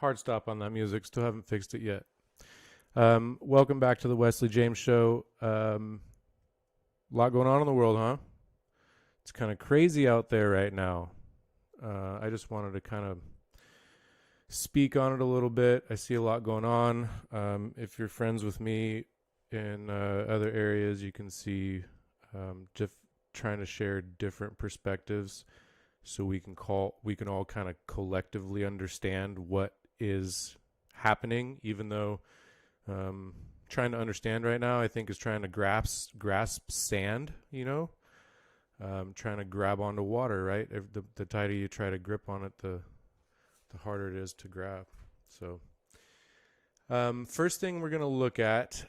Hard stop on that music. Still haven't fixed it yet. Welcome back to the Wesley James Show. A lot going on in the world, huh? It's kind of crazy out there right now. I just wanted to kind of speak on it a little bit. I see a lot going on. If you're friends with me in other areas, you can see trying to share different perspectives so we can all kind of collectively understand what is happening, even though trying to understand right now I think is trying to grasp sand, trying to grab onto water, right? If the tighter you try to grip on it, the harder it is to grab. So first thing we're going to look at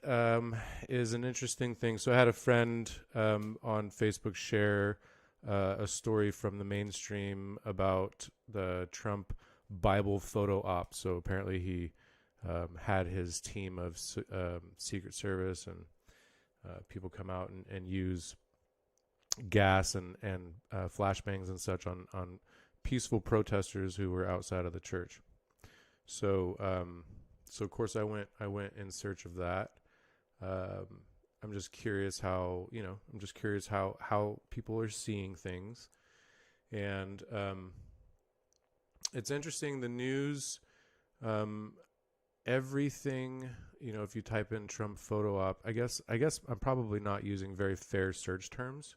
is an interesting thing. So I had a friend on Facebook share a story from the mainstream about the Trump Bible photo op. So apparently he had his team of Secret Service and people come out and use gas and flashbangs and such on peaceful protesters who were outside of the church. So of course I went in search of that. I'm just curious how people are seeing things. And it's interesting, the news, everything, if you type in Trump photo op, I guess I'm probably not using very fair search terms.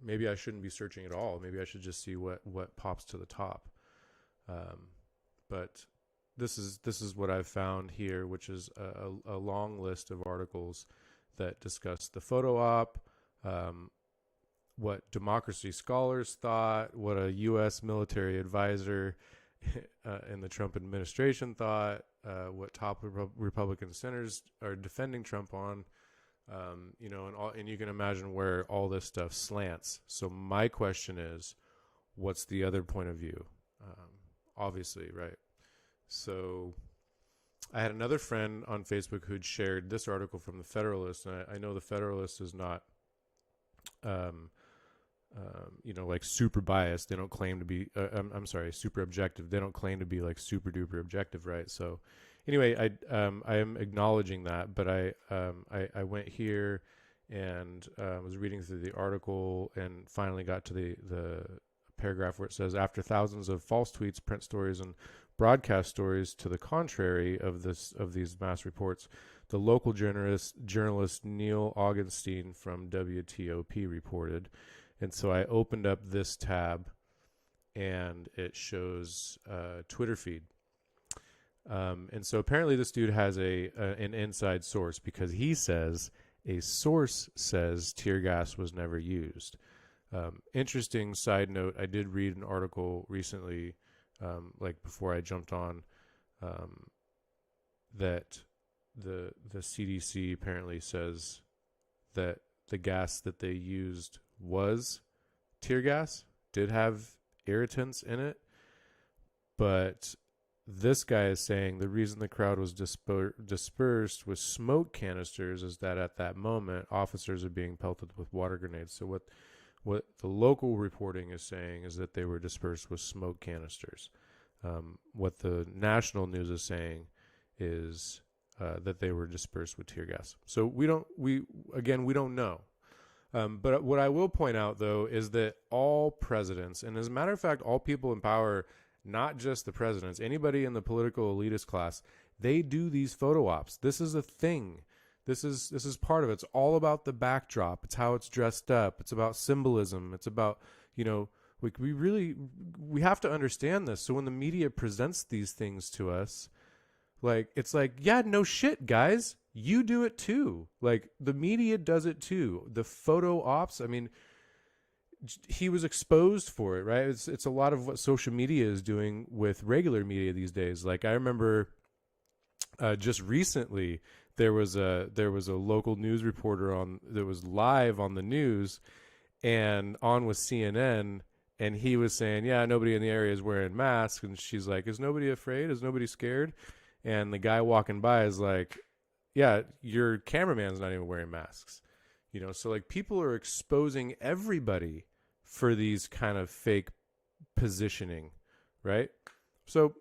Maybe I shouldn't be searching at all. Maybe I should just see what pops to the top. But this is what I've found here, which is a long list of articles that discuss the photo op, what democracy scholars thought, what a U.S. military advisor in the Trump administration thought, what top Republican senators are defending Trump on, and you can imagine where all this stuff slants. So my question is, what's the other point of view? Obviously, right? So I had another friend on Facebook who'd shared this article from the Federalist, and I know the Federalist is not, like super biased. They don't claim to be, I'm sorry, super objective. They don't claim to be like super duper objective, right? So anyway, I am acknowledging that, but I went here and was reading through the article and finally got to the paragraph where it says, after thousands of false tweets, print stories, and broadcast stories to the contrary of these mass reports, the local journalist Neil Augenstein from WTOP reported. And so I opened up this tab, and it shows Twitter feed. And so apparently this dude has an inside source, because he says a source says tear gas was never used. Interesting side note, I did read an article recently, like before I jumped on, that the CDC apparently says that the gas that they used was tear gas, did have irritants in it, but this guy is saying the reason the crowd was dispersed with smoke canisters is that at that moment officers are being pelted with water grenades. So what the local reporting is saying is that they were dispersed with smoke canisters. What the national news is saying is that they were dispersed with tear gas. So we don't know. But what I will point out, though, is that all presidents, and as a matter of fact, all people in power, not just the presidents, anybody in the political elitist class, they do these photo ops. This is a thing. This is part of it. It's all about the backdrop. It's how it's dressed up. It's about symbolism. It's about, we have to understand this. So when the media presents these things to us, it's like, yeah, no shit, guys. You do it too. Like, the media does it too. The photo ops, I mean, he was exposed for it, right? It's a lot of what social media is doing with regular media these days. Like, I remember just recently there was a local news reporter that was live on the news and on with CNN, and he was saying, yeah, nobody in the area is wearing masks, and she's like, is nobody afraid? Is nobody scared? And the guy walking by is like, yeah, your cameraman's not even wearing masks. So like, people are exposing everybody for these kind of fake positioning, right? So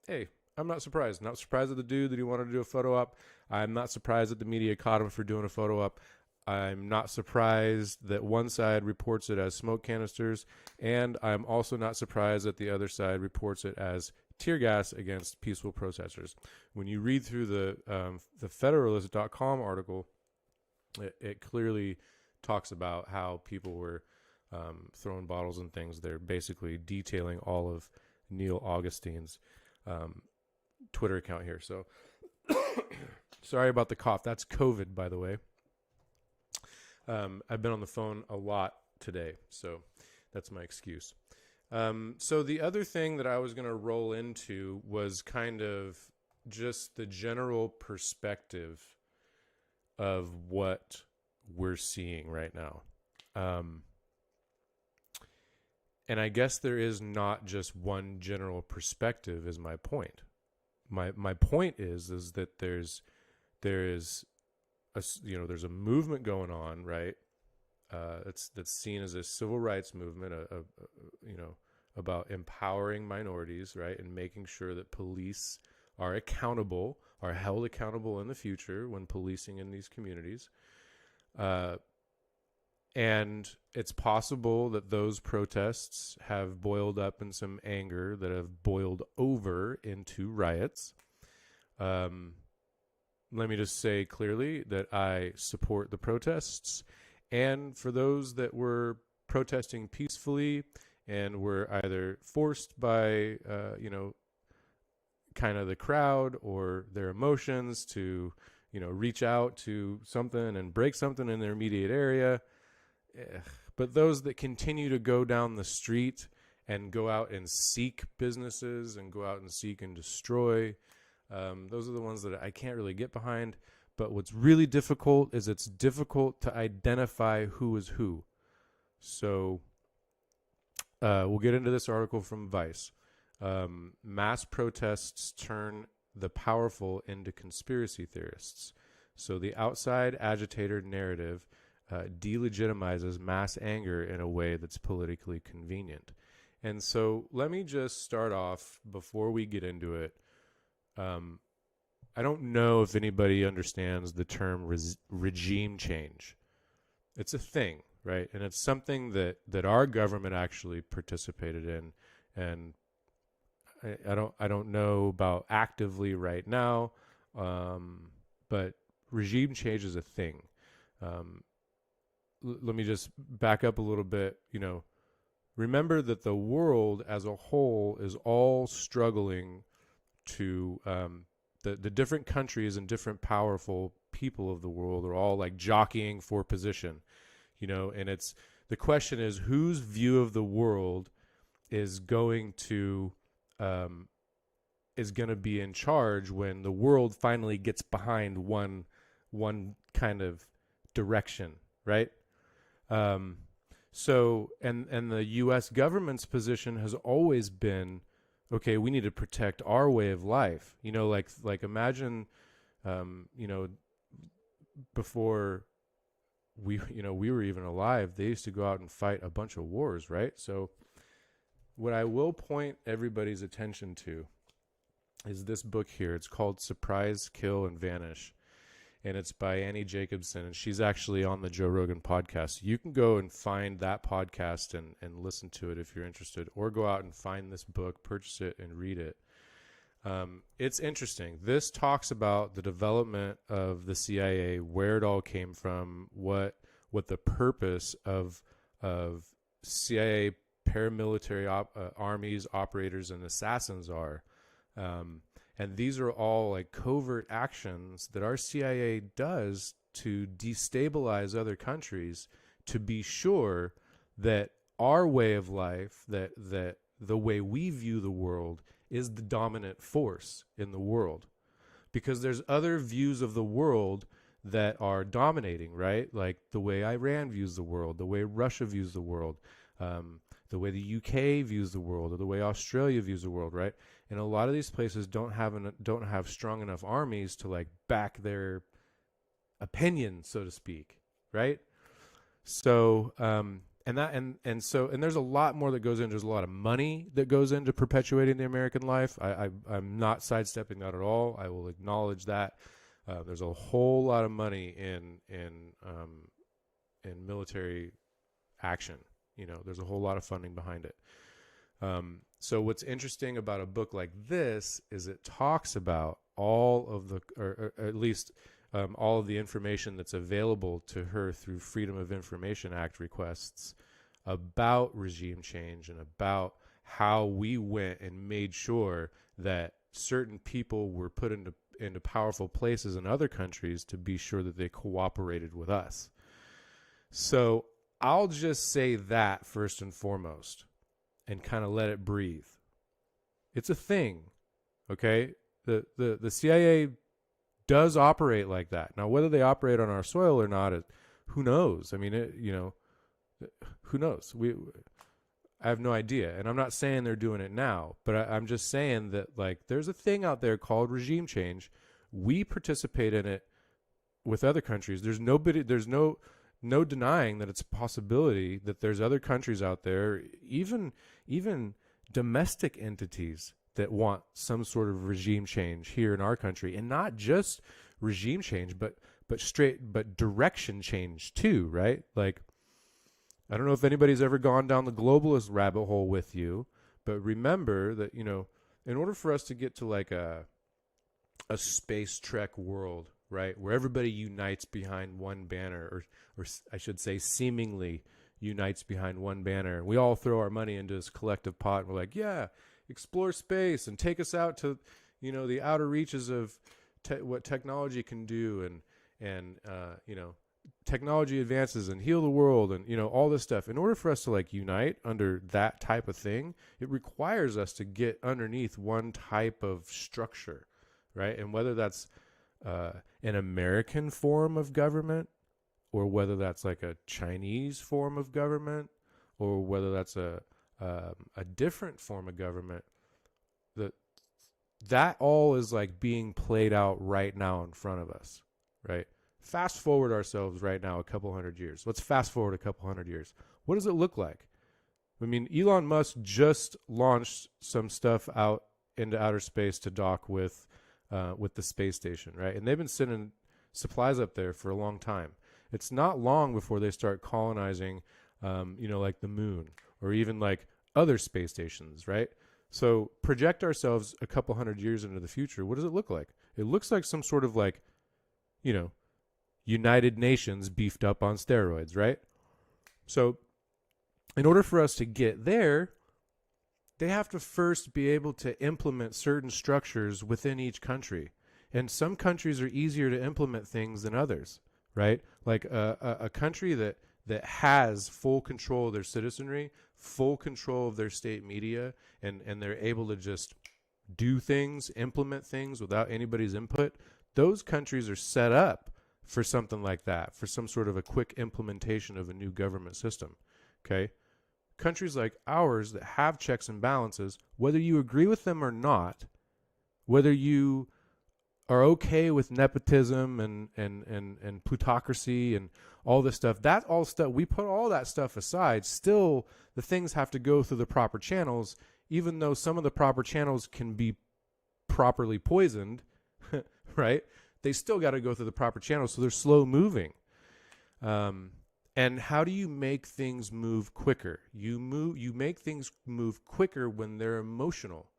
hey, I'm not surprised. Not surprised at the dude that he wanted to do a photo op. I'm not surprised that the media caught him for doing a photo op. I'm not surprised that one side reports it as smoke canisters, and I'm also not surprised that the other side reports it as tear gas against peaceful protesters. When you read through the Federalist.com article, it clearly talks about how people were throwing bottles and things. They're basically detailing all of Neil Augustine's Twitter account here. So sorry about the cough. That's COVID, by the way. I've been on the phone a lot today, so that's my excuse. So the other thing that I was going to roll into was kind of just the general perspective of what we're seeing right now. And I guess there is not just one general perspective is my point. My point is that there is there's a movement going on, right? That's seen as a civil rights movement, about empowering minorities, right, and making sure that police are held accountable in the future when policing in these communities. And it's possible that those protests have boiled up in some anger that have boiled over into riots. Let me just say clearly that I support the protests. And for those that were protesting peacefully and were either forced by, kind of the crowd or their emotions to, reach out to something and break something in their immediate area. But those that continue to go down the street and go out and seek businesses and go out and seek and destroy, those are the ones that I can't really get behind. But what's really difficult is it's difficult to identify who is who. So we'll get into this article from Vice. Mass protests turn the powerful into conspiracy theorists. So the outside agitator narrative delegitimizes mass anger in a way that's politically convenient. And so let me just start off before we get into it. I don't know if anybody understands the term regime change. It's a thing, right? And it's something that our government actually participated in. And I don't know about actively right now, but regime change is a thing. Let me just back up a little bit. Remember that the world as a whole is all struggling to the different countries and different powerful people of the world are all like jockeying for position, and it's the question is whose view of the world is going to be in charge when the world finally gets behind one kind of direction, right? So the U.S. government's position has always been, okay, we need to protect our way of life. Like imagine, before we were even alive, they used to go out and fight a bunch of wars, right? So what I will point everybody's attention to is this book here. It's called Surprise, Kill, and Vanish. And it's by Annie Jacobsen, and she's actually on the Joe Rogan podcast. You can go and find that podcast and listen to it if you're interested, or go out and find this book, purchase it, and read it. It's interesting. This talks about the development of the CIA, where it all came from, what the purpose of CIA paramilitary armies, operators, and assassins are. And these are all like covert actions that our CIA does to destabilize other countries, to be sure that our way of life, that the way we view the world, is the dominant force in the world. Because there's other views of the world that are dominating, right? Like the way Iran views the world, the way Russia views the world, the way the UK views the world, or the way Australia views the world, right? And a lot of these places don't have strong enough armies to like back their opinion, so to speak, right? So And there's a lot more that goes in. There's a lot of money that goes into perpetuating the American life. I'm not sidestepping that at all. I will acknowledge that. There's a whole lot of money in military action. There's a whole lot of funding behind it. So what's interesting about a book like this is it talks about all of the, or at least all of the information that's available to her through Freedom of Information Act requests about regime change and about how we went and made sure that certain people were put into powerful places in other countries to be sure that they cooperated with us. So I'll just say that first and foremost and kind of let it breathe. It's a thing, okay? The CIA does operate like that. Now, whether they operate on our soil or not, who knows? I mean, who knows? I have no idea. And I'm not saying they're doing it now, but I'm just saying that, like, there's a thing out there called regime change. We participate in it with other countries. There's no denying that it's a possibility that there's other countries out there, even domestic entities that want some sort of regime change here in our country, and not just regime change, but direction change too, right? Like, I don't know if anybody's ever gone down the globalist rabbit hole with you, but remember that, in order for us to get to like a space trek world, right, where everybody unites behind one banner, or I should say seemingly unites behind one banner, we all throw our money into this collective pot, and we're like, yeah, explore space and take us out to, the outer reaches of what technology can do, and technology advances and heal the world, and all this stuff. In order for us to like unite under that type of thing, it requires us to get underneath one type of structure, right? And whether that's an American form of government, or whether that's like a Chinese form of government, or whether that's a different form of government, that all is like being played out right now in front of us, right? Fast forward ourselves right now a couple hundred years. Let's fast forward a couple hundred years. What does it look like? I mean, Elon Musk just launched some stuff out into outer space to dock with the space station, right? And they've been sending supplies up there for a long time. It's not long before they start colonizing, like the moon, or even like other space stations, right? So project ourselves a couple hundred years into the future. What does it look like? It looks like some sort of like, United Nations beefed up on steroids, right? So in order for us to get there, they have to first be able to implement certain structures within each country. And some countries are easier to implement things than others, right? Like a country that has full control of their citizenry, full control of their state media, and they're able to just do things, implement things without anybody's input, those countries are set up for something like that, for some sort of a quick implementation of a new government system, okay? Countries like ours that have checks and balances, whether you agree with them or not, whether you are okay with nepotism and plutocracy and all this stuff, that all stuff, we put all that stuff aside. Still, the things have to go through the proper channels, even though some of the proper channels can be properly poisoned, right? They still got to go through the proper channels, so they're slow moving. And how do you make things move quicker? You make things move quicker when they're emotional,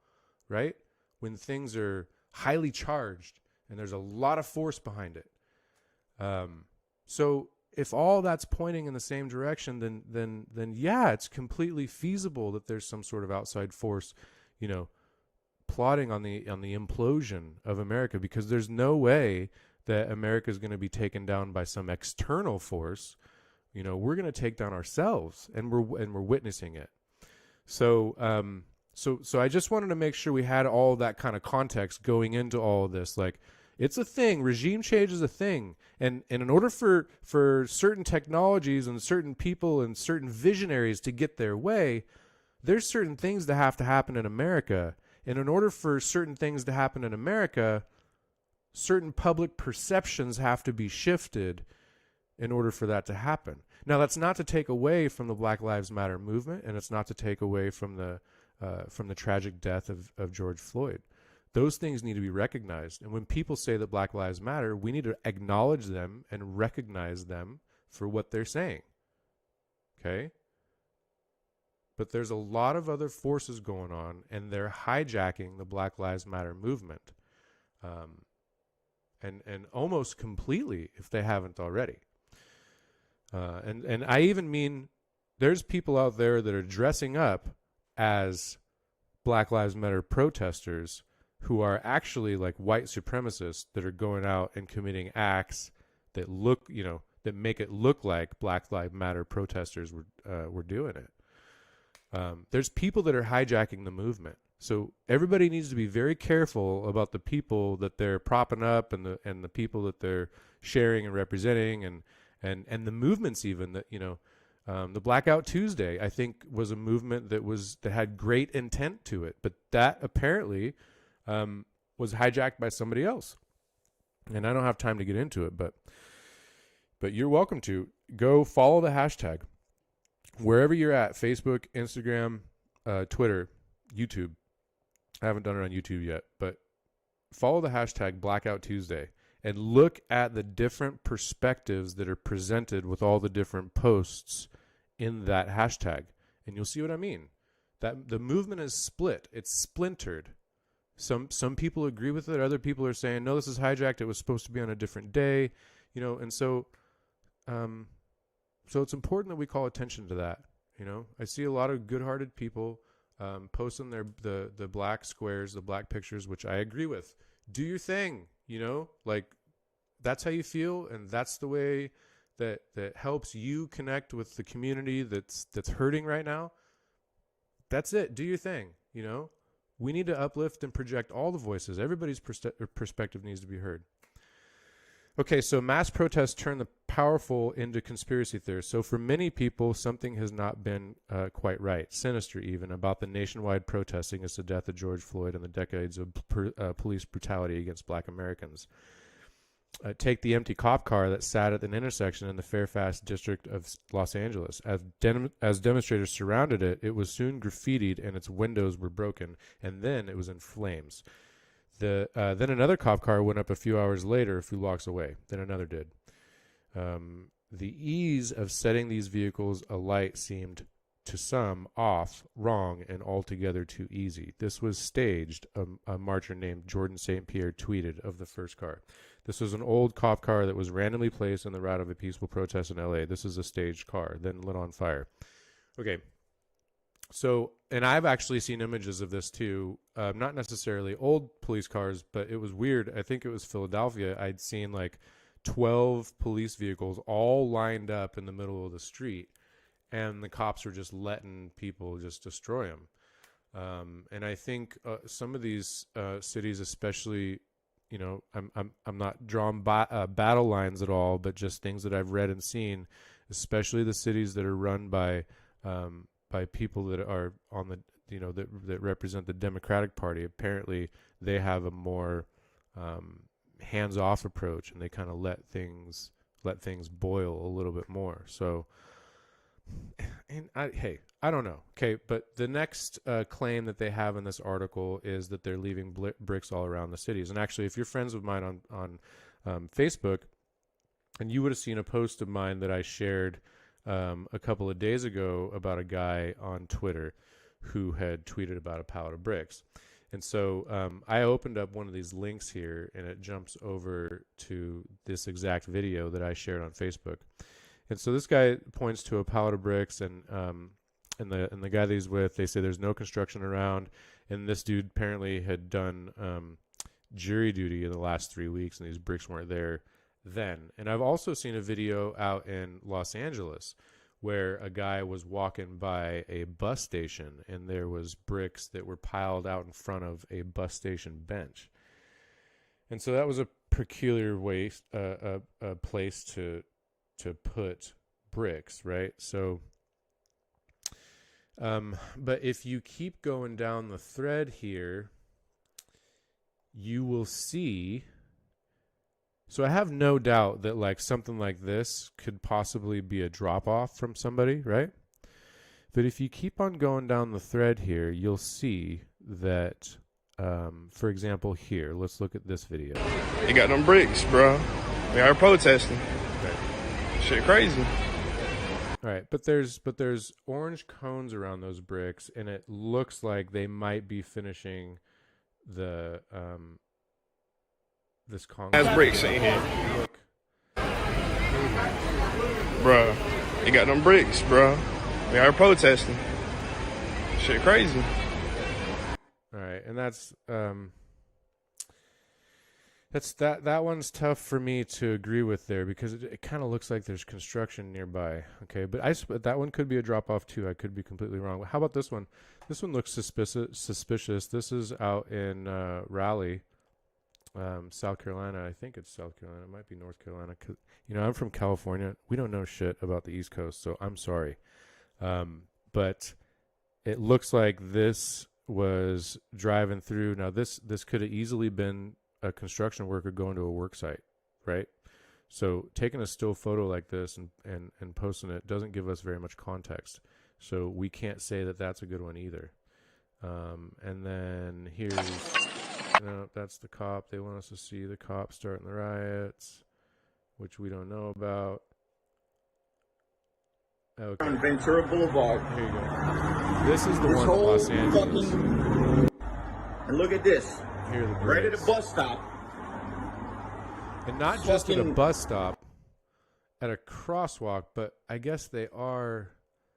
right? When things are highly charged and there's a lot of force behind it. So if all that's pointing in the same direction, then yeah, it's completely feasible that there's some sort of outside force, plotting on the implosion of America, because there's no way that America is going to be taken down by some external force. We're going to take down ourselves, and we're witnessing it. So I just wanted to make sure we had all that kind of context going into all of this. Like, it's a thing. Regime change is a thing. And in order for certain technologies and certain people and certain visionaries to get their way, there's certain things that have to happen in America. And in order for certain things to happen in America, certain public perceptions have to be shifted in order for that to happen. Now, that's not to take away from the Black Lives Matter movement, and it's not to take away from the tragic death of George Floyd. Those things need to be recognized. And when people say that Black Lives Matter, we need to acknowledge them and recognize them for what they're saying. Okay? But there's a lot of other forces going on, and they're hijacking the Black Lives Matter movement. And almost completely, if they haven't already. And I even mean, there's people out there that are dressing up as Black Lives Matter protesters who are actually like white supremacists that are going out and committing acts that look, that make it look like Black Lives Matter protesters were doing it. There's people that are hijacking the movement. So everybody needs to be very careful about the people that they're propping up and the people that they're sharing and representing and the movements even that, the Blackout Tuesday, I think, was a movement that had great intent to it, but that apparently was hijacked by somebody else. And I don't have time to get into it, but you're welcome to go follow the hashtag wherever you're at: Facebook, Instagram, Twitter, YouTube. I haven't done it on YouTube yet, but follow the hashtag Blackout Tuesday and look at the different perspectives that are presented with all the different posts in that hashtag. And you'll see what I mean. That the movement is split. It's splintered. Some people agree with it. Other people are saying, no, this is hijacked. It was supposed to be on a different day, and so it's important that we call attention to that. I see a lot of good-hearted people posting the black squares, the black pictures, which I agree with. Do your thing, like that's how you feel, and that's the way that helps you connect with the community that's hurting right now. That's it. Do your thing. We need to uplift and project all the voices. Everybody's perspective needs to be heard. Okay, so mass protests turn the powerful into conspiracy theorists. So for many people, something has not been quite right, sinister even, about the nationwide protesting against the death of George Floyd and the decades of police brutality against black Americans. Take the empty cop car that sat at an intersection in the Fairfax district of Los Angeles. As demonstrators surrounded it, it was soon graffitied and its windows were broken, and then it was in flames. Then another cop car went up a few hours later, a few blocks away. Then another did. The ease of setting these vehicles alight seemed to some off, wrong, and altogether too easy. This was staged, a marcher named Jordan St. Pierre tweeted of the first car. This was an old cop car that was randomly placed on the route of a peaceful protest in LA. This is a staged car, then lit on fire. Okay. So, and I've actually seen images of this too, not necessarily old police cars, but it was weird. I think it was Philadelphia. I'd seen like 12 police vehicles all lined up in the middle of the street, and the cops were just letting people just destroy them. And I think some of these cities, especially, I'm not drawing battle lines at all, but just things that I've read and seen, especially the cities that are run by people that are on the, that represent the Democratic Party. Apparently they have a more hands-off approach, and they kind of let things boil a little bit more. So, and I don't know. Okay, but the next claim that they have in this article is that they're leaving bricks all around the cities. And actually, if you're friends with mine on Facebook, and you would have seen a post of mine that I shared a couple of days ago about a guy on Twitter who had tweeted about a pallet of bricks. And so I opened up one of these links here, and it jumps over to this exact video that I shared on Facebook. And so this guy points to a pallet of bricks, and the guy that he's with, they say there's no construction around, and this dude apparently had done jury duty in the last 3 weeks, and these bricks weren't there then. And I've also seen a video out in Los Angeles where a guy was walking by a bus station, and there was bricks that were piled out in front of a bus station bench. And so that was a peculiar place to put bricks, right? So, but if you keep going down the thread here, you will see. So I have no doubt that like something like this could possibly be a drop off from somebody, right? But if you keep on going down the thread here, you'll see that, for example, here, let's look at this video. They got them bricks, bro. They are protesting. Okay. Shit crazy. All right, but there's orange cones around those bricks, and it looks like they might be finishing the this concrete. Has bricks in here, Look. bro. They got them bricks, bro. They are protesting. Shit crazy. All right, and that's that one's tough for me to agree with there because it kind of looks like there's construction nearby. Okay, but that one could be a drop off too. I could be completely wrong. How about this one? This one looks suspicious. This is out in Raleigh, South Carolina. I think it's South Carolina. It might be North Carolina. You know, I'm from California. We don't know shit about the East Coast, so I'm sorry. But it looks like this was driving through. Now, this could have easily been a construction worker going to a work site, right? So taking a still photo like this and posting it doesn't give us very much context. So we can't say that that's a good one either. And then here's, no, that's the cop. They want us to see the cop starting the riots, which we don't know about. Okay. On Ventura Boulevard. Here you go. This is the one in Los Angeles. And look at this. Here are the Right at bricks. the bus stop. And not just at a bus stop, at a crosswalk, but I guess they are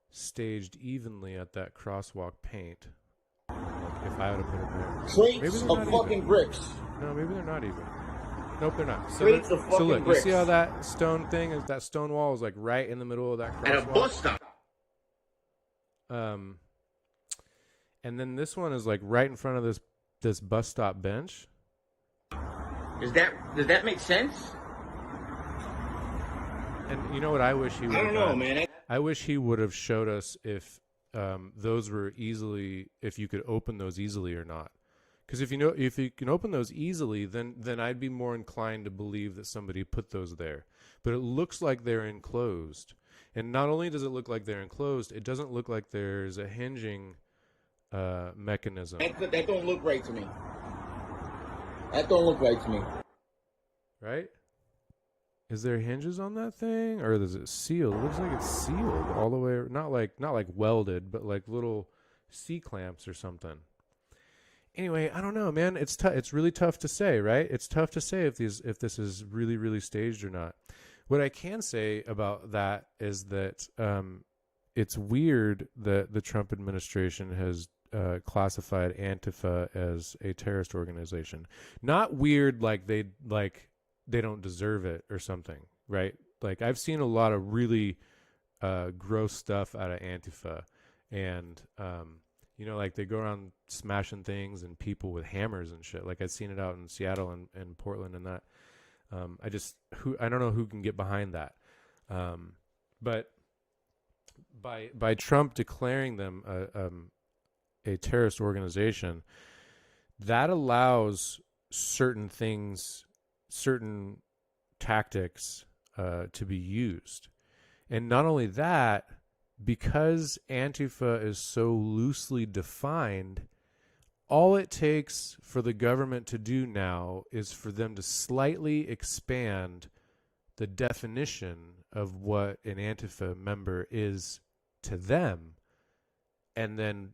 staged evenly at that crosswalk paint. Like if I would have put it there. Crates of fucking bricks. No, maybe they're not even. Nope, they're not. Crates of so fucking look, bricks. you see how that stone thing is? That stone wall is like right in the middle of that crosswalk. At a bus stop. And then this one is like right in front of this bus stop bench. Does that make sense? And you know what I wish he would have I don't know, done? man. I wish he would have showed us if those were if you could open those easily or not. Because if you can open those easily, then I'd be more inclined to believe that somebody put those there. But it looks like they're enclosed. And not only does it look like they're enclosed, it doesn't look like there's a hinging mechanism. That don't look right to me. That don't look right to me. Right? Is there hinges on that thing, or is it sealed? It looks like it's sealed all the way. Not like welded, but like little C clamps or something. Anyway, I don't know, man. It's really tough to say, right? It's tough to say if this is really, really staged or not. What I can say about that is that it's weird that the Trump administration has classified Antifa as a terrorist organization. Not weird like they don't deserve it or something, right? Like I've seen a lot of really gross stuff out of Antifa, and like they go around smashing things and people with hammers and shit. Like I've seen it out in Seattle and Portland and that. I don't know who can get behind that. But by Trump declaring them a terrorist organization, that allows certain things, certain tactics to be used. And not only that, because Antifa is so loosely defined, all it takes for the government to do now is for them to slightly expand the definition of what an Antifa member is to them, and then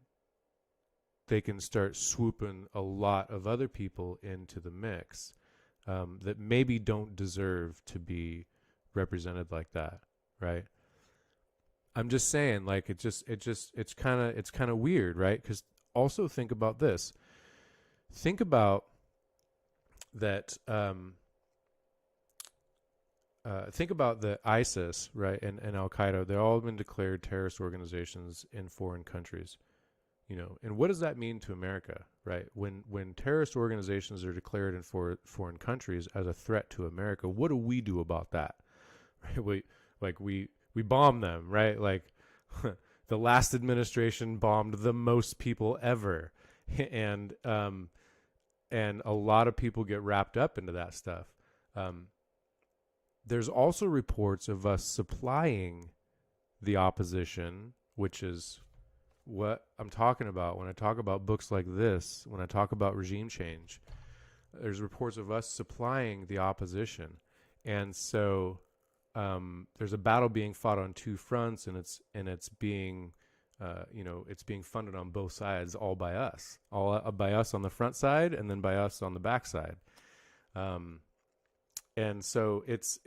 they can start swooping a lot of other people into the mix that maybe don't deserve to be represented like that, right? I'm just saying, like it's kind of weird, right? Because also think about this. Think about that. Think about the ISIS, right, and Al Qaeda. They've all been declared terrorist organizations in foreign countries, And what does that mean to America, right? When terrorist organizations are declared in foreign countries as a threat to America, what do we do about that? Right? We bomb them, right? Like the last administration bombed the most people ever, and a lot of people get wrapped up into that stuff. There's also reports of us supplying the opposition, which is what I'm talking about when I talk about books like this, when I talk about regime change. There's reports of us supplying the opposition. And so there's a battle being fought on two fronts, and it's being it's being funded on both sides, all by us on the front side, and then by us on the back side. And so it's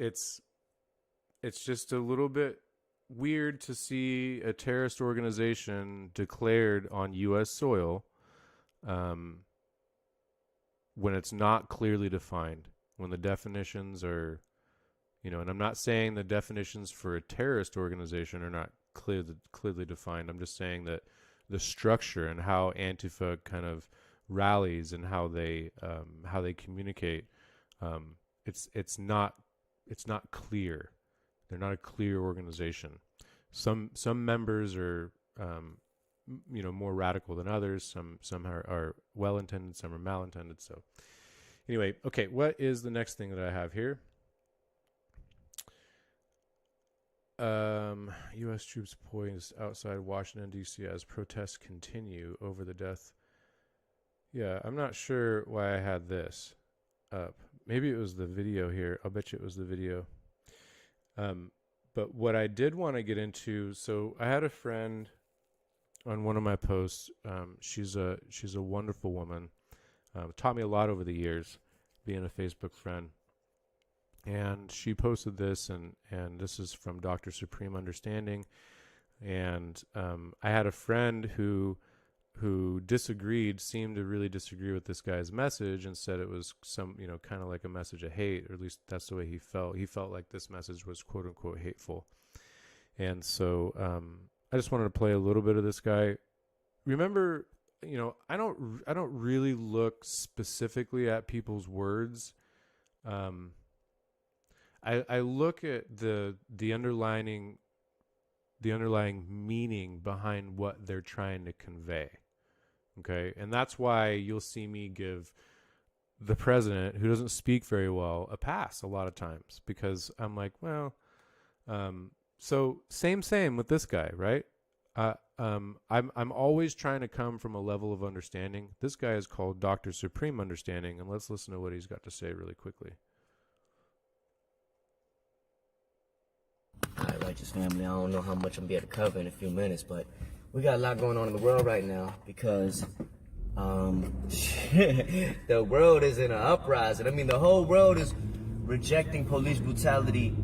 just a little bit weird to see a terrorist organization declared on U.S. soil when it's not clearly defined, when the definitions are, and I'm not saying the definitions for a terrorist organization are not clearly defined. I'm just saying that the structure and how Antifa kind of rallies and how they communicate, it's not clear. They're not a clear organization. Some members are more radical than others. Some are well intended, some are malintended. So anyway, okay, what is the next thing that I have here? U.S. troops poised outside Washington, D.C. as protests continue over the death. Yeah, I'm not sure why I had this up. Maybe it was the video here. I'll bet you it was the video. But what I did want to get into, so I had a friend on one of my posts. She's a wonderful woman. Taught me a lot over the years, being a Facebook friend. And she posted this, and this is from Dr. Supreme Understanding. And I had a friend who seemed to really disagree with this guy's message, and said it was kind of like a message of hate, or at least that's the way he felt. He felt like this message was quote unquote hateful. And so I just wanted to play a little bit of this guy. Remember, I don't really look specifically at people's words. I look at the underlying meaning behind what they're trying to convey. Okay, and that's why you'll see me give the president, who doesn't speak very well, a pass a lot of times, because I'm like, well, so same with this guy, right? I'm always trying to come from a level of understanding. This guy is called Dr. Supreme Understanding, and let's listen to what he's got to say really quickly. All right, righteous family, I don't know how much I'm going to be able to cover in a few minutes, but we got a lot going on in the world right now because the world is in an uprising. I mean, the whole world is rejecting police brutality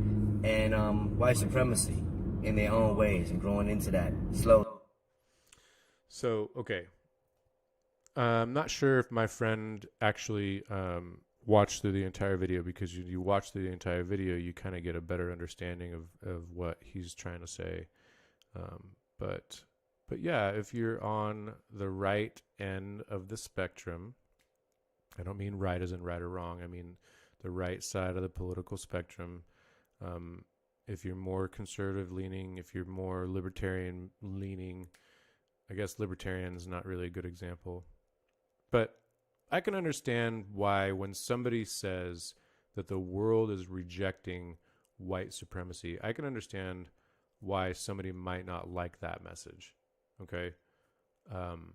and white supremacy in their own ways and growing into that slowly. So, okay. I'm not sure if my friend actually watch through the entire video, because you watch through the entire video, you kind of get a better understanding of what he's trying to say. But yeah, if you're on the right end of the spectrum, I don't mean right as in right or wrong. I mean the right side of the political spectrum. If you're more conservative leaning, if you're more libertarian leaning, I guess libertarian is not really a good example, but I can understand why when somebody says that the world is rejecting white supremacy, I can understand why somebody might not like that message. Okay. And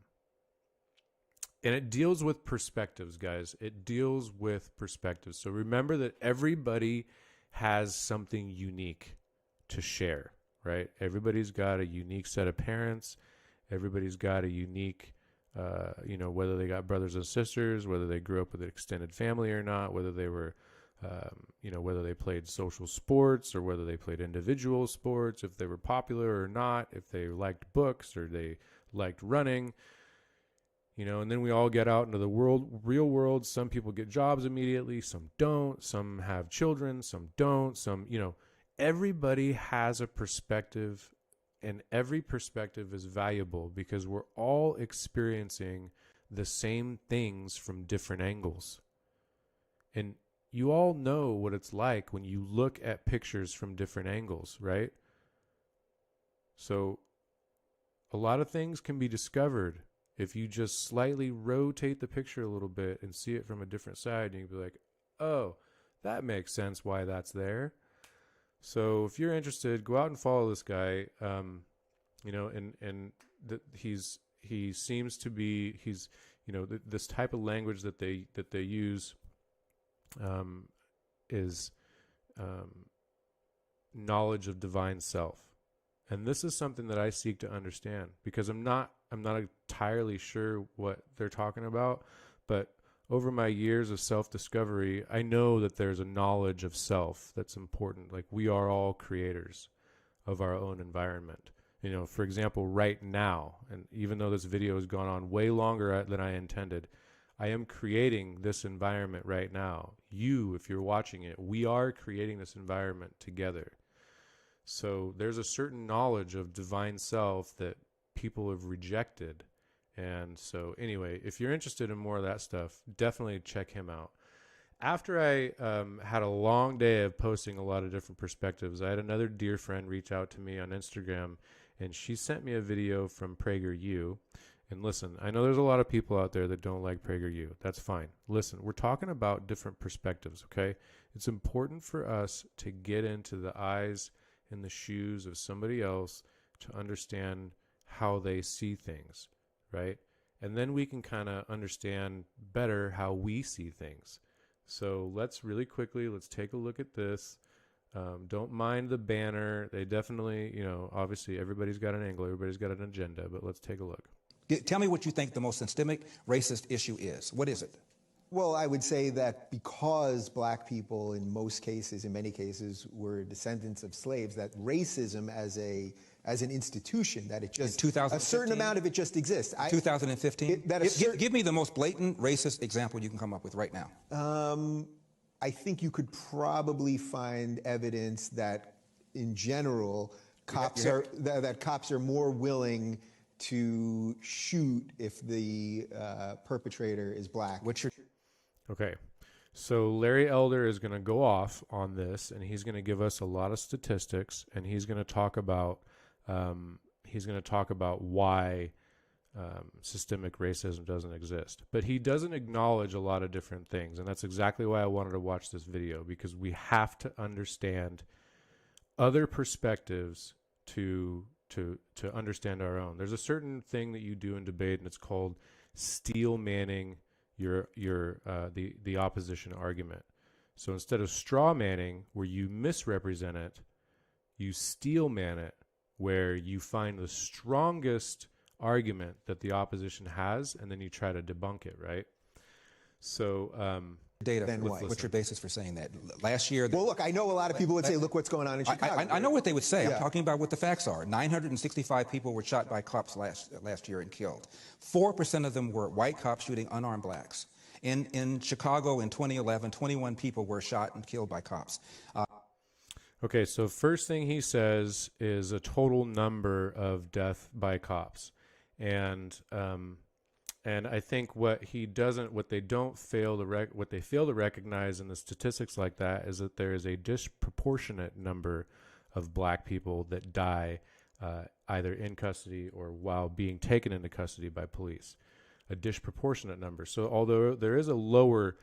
it deals with perspectives, guys. It deals with perspectives. So remember that everybody has something unique to share, right? Everybody's got a unique set of parents. Everybody's got a unique whether they got brothers and sisters, whether they grew up with an extended family or not, whether they were, whether they played social sports or whether they played individual sports, if they were popular or not, if they liked books or they liked running, and then we all get out into the real world. Some people get jobs immediately, some don't, some have children, some don't, everybody has a perspective. And every perspective is valuable because we're all experiencing the same things from different angles. And you all know what it's like when you look at pictures from different angles, right? So a lot of things can be discovered if you just slightly rotate the picture a little bit and see it from a different side. And you'll be like, oh, that makes sense why that's there. So if you're interested, go out and follow this guy. You know, and he seems to be, you know, this type of language that they use is knowledge of divine self. And this is something that I seek to understand, because I'm not entirely sure what they're talking about, but over my years of self-discovery, I know that there's a knowledge of self that's important. Like, we are all creators of our own environment. You know, for example, right now, and even though this video has gone on way longer than I intended, I am creating this environment right now. You, if you're watching it, we are creating this environment together. So there's a certain knowledge of divine self that people have rejected. And so anyway, if you're interested in more of that stuff, definitely check him out. After I had a long day of posting a lot of different perspectives, I had another dear friend reach out to me on Instagram, and she sent me a video from PragerU. And listen, I know there's a lot of people out there that don't like PragerU. That's fine. Listen, we're talking about different perspectives, okay? It's important for us to get into the eyes and the shoes of somebody else to understand how they see things, right? And then we can kind of understand better how we see things. So let's take a look at this. Don't mind the banner. They definitely, you know, obviously everybody's got an angle, everybody's got an agenda, but let's take a look. Tell me what you think the most systemic racist issue is. What is it? Well, I would say that because black people in many cases, were descendants of slaves, that racism as an institution, that it just, a certain amount of it just exists. 2015? Give me the most blatant racist example you can come up with right now. I think you could probably find evidence that, in general, cops are more willing to shoot if the perpetrator is black. Okay, so Larry Elder is going to go off on this, and he's going to give us a lot of statistics, and he's going to talk about why systemic racism doesn't exist. But he doesn't acknowledge a lot of different things, and that's exactly why I wanted to watch this video, because we have to understand other perspectives to understand our own. There's a certain thing that you do in debate, and it's called steel manning the opposition argument. So instead of straw manning, where you misrepresent it, you steel man it, where you find the strongest argument that the opposition has, and then you try to debunk it, right? So data. What's your basis for saying that? Last year... Well, look, I know a lot of people would say, look what's going on in Chicago. I know what they would say. Yeah. I'm talking about what the facts are. 965 people were shot by cops last year and killed. 4% of them were white cops shooting unarmed blacks. In Chicago in 2011, 21 people were shot and killed by cops. Okay, so first thing he says is a total number of death by cops. And I think what they fail to recognize in the statistics like that is that there is a disproportionate number of black people that die either in custody or while being taken into custody by police. A disproportionate number. So although there is a lower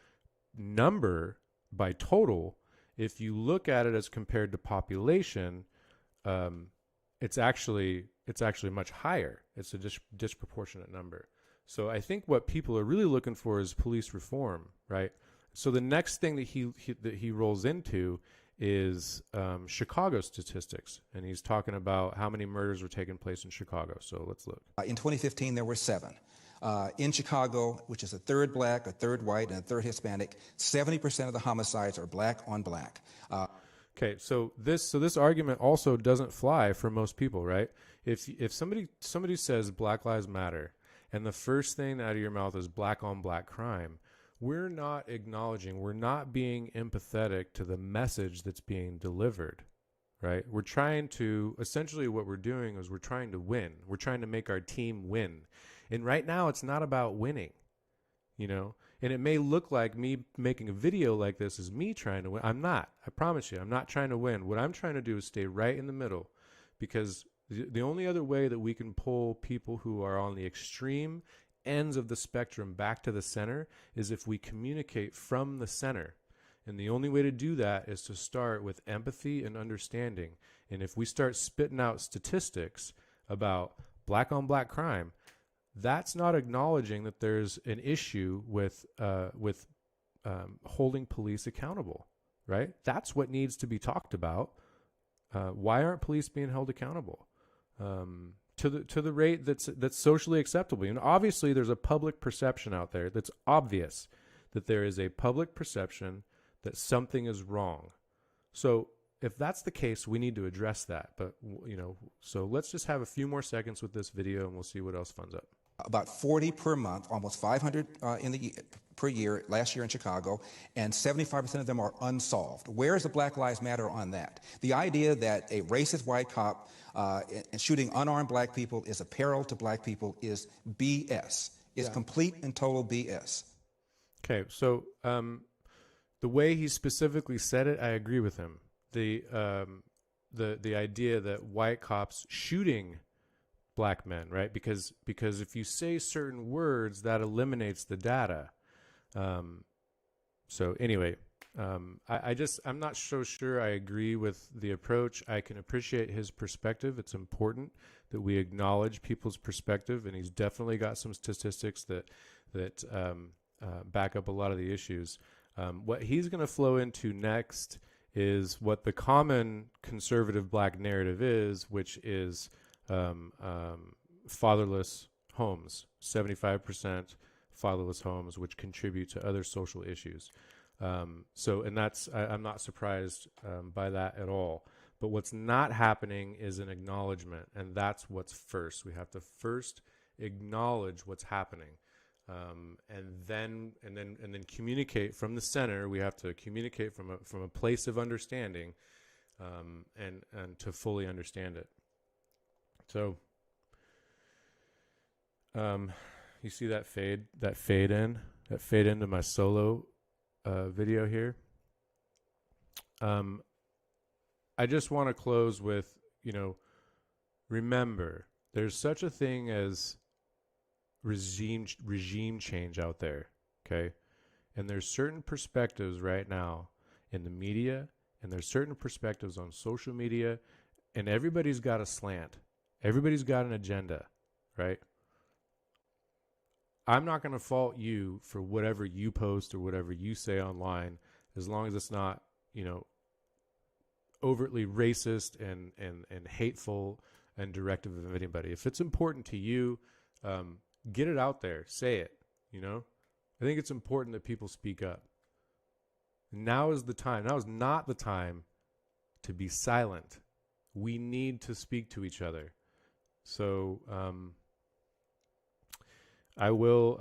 number by total, if you look at it as compared to population, it's actually much higher. It's a disproportionate number. So I think what people are really looking for is police reform, right? So the next thing that he rolls into is Chicago statistics, and he's talking about how many murders were taking place in Chicago. So let's look. In 2015, there were 7. In Chicago, which is a third black, a third white, and a third Hispanic, 70% of the homicides are black on black. Okay, so this argument also doesn't fly for most people, right? If somebody says Black Lives Matter, and the first thing out of your mouth is black on black crime, we're not being empathetic to the message that's being delivered, right? We're trying to, essentially what we're doing is we're trying to win. We're trying to make our team win. And right now it's not about winning, you know? And it may look like me making a video like this is me trying to win. I'm not. I promise you, I'm not trying to win. What I'm trying to do is stay right in the middle, because the only other way that we can pull people who are on the extreme ends of the spectrum back to the center is if we communicate from the center. And the only way to do that is to start with empathy and understanding. And if we start spitting out statistics about black on black crime, that's not acknowledging that there's an issue with holding police accountable, right? That's what needs to be talked about. Why aren't police being held accountable to the rate that's socially acceptable? And obviously, there's a public perception out there that's obvious that there is a public perception that something is wrong. So if that's the case, we need to address that. But so let's just have a few more seconds with this video, and we'll see what else funds up. About 40 per month, almost 500 per year last year in Chicago, and 75% of them are unsolved. Where is the Black Lives Matter on that? The idea that a racist white cop shooting unarmed black people is a peril to black people is BS. It's complete and total BS. Okay, so the way he specifically said it, I agree with him. The idea that white cops shooting black men, right? Because if you say certain words, that eliminates the data. So anyway, I'm not so sure I agree with the approach. I can appreciate his perspective. It's important that we acknowledge people's perspective, and he's definitely got some statistics that back up a lot of the issues. What he's going to flow into next is what the common conservative black narrative is, which is fatherless homes, 75% fatherless homes, which contribute to other social issues. I'm not surprised by that at all. But what's not happening is an acknowledgement, and that's what's first. We have to first acknowledge what's happening, and then communicate from the center. We have to communicate from a place of understanding, and to fully understand it. So, you see that fade into my solo video here. I just want to close with, remember, there's such a thing as regime change out there, okay? And there's certain perspectives right now in the media, and there's certain perspectives on social media, and everybody's got a slant. Everybody's got an agenda, right? I'm not going to fault you for whatever you post or whatever you say online, as long as it's not, overtly racist and hateful and directive of anybody. If it's important to you, get it out there. Say it, I think it's important that people speak up. Now is the time. Now is not the time to be silent. We need to speak to each other. So I will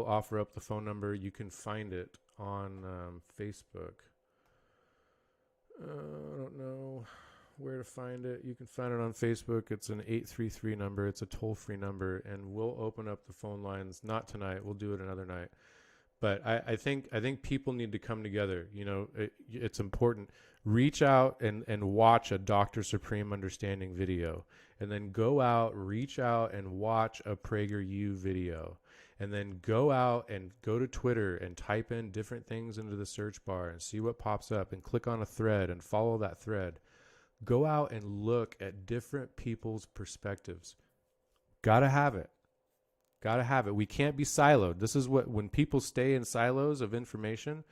offer up the phone number. You can find it on Facebook. I don't know where to find it. You can find it on Facebook. It's an 833 number. It's a toll-free number, and we'll open up the phone lines. Not tonight. We'll do it another night. But I think people need to come together. It's important. Reach out and watch a Dr. Supreme Understanding video, and then go out, reach out and watch a PragerU video, and then go out and go to Twitter and type in different things into the search bar and see what pops up, and click on a thread and follow that thread. Go out and look at different people's perspectives. Gotta have it. Gotta have it. We can't be siloed. This is when people stay in silos of information,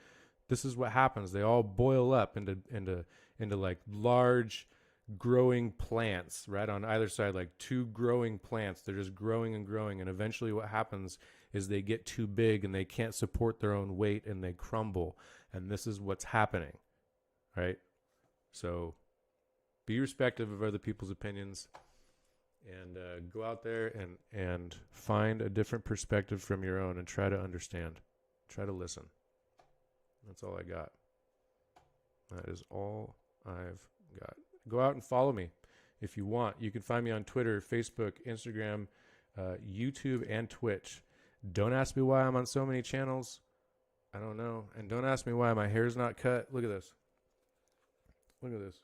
this is what happens. They all boil up into like large growing plants, right? On either side, like two growing plants. They're just growing and growing. And eventually what happens is they get too big and they can't support their own weight and they crumble. And this is what's happening, right? So be respectful of other people's opinions, and go out there and find a different perspective from your own and try to understand. Try to listen. That's all I got. That is all I've got. Go out and follow me if you want. You can find me on Twitter, Facebook, Instagram, YouTube, and Twitch. Don't ask me why I'm on so many channels. I don't know. And don't ask me why my hair's not cut. Look at this. Look at this.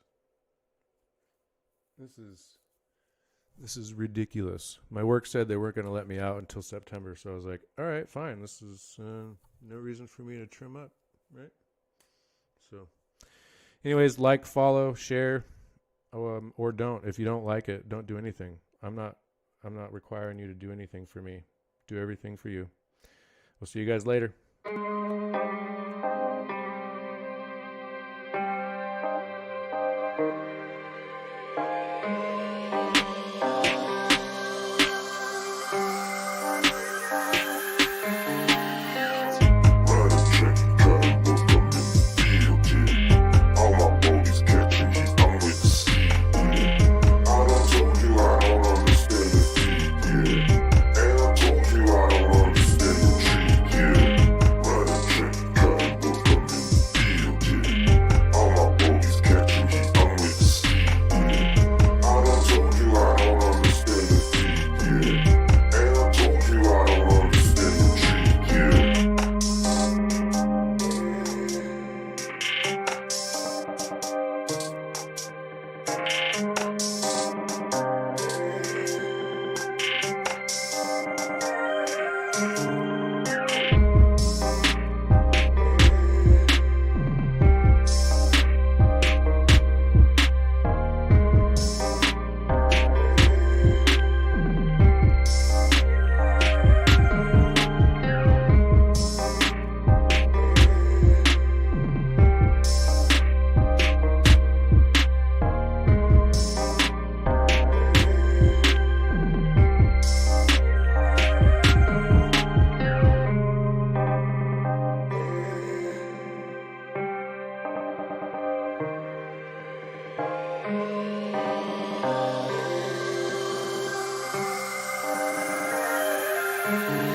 This is ridiculous. My work said they weren't going to let me out until September, so I was like, all right, fine. This is no reason for me to trim up, right? Anyways, like, follow, share, or don't. If you don't like it, don't do anything. I'm not requiring you to do anything for me. Do everything for you. We'll see you guys later. Thank you.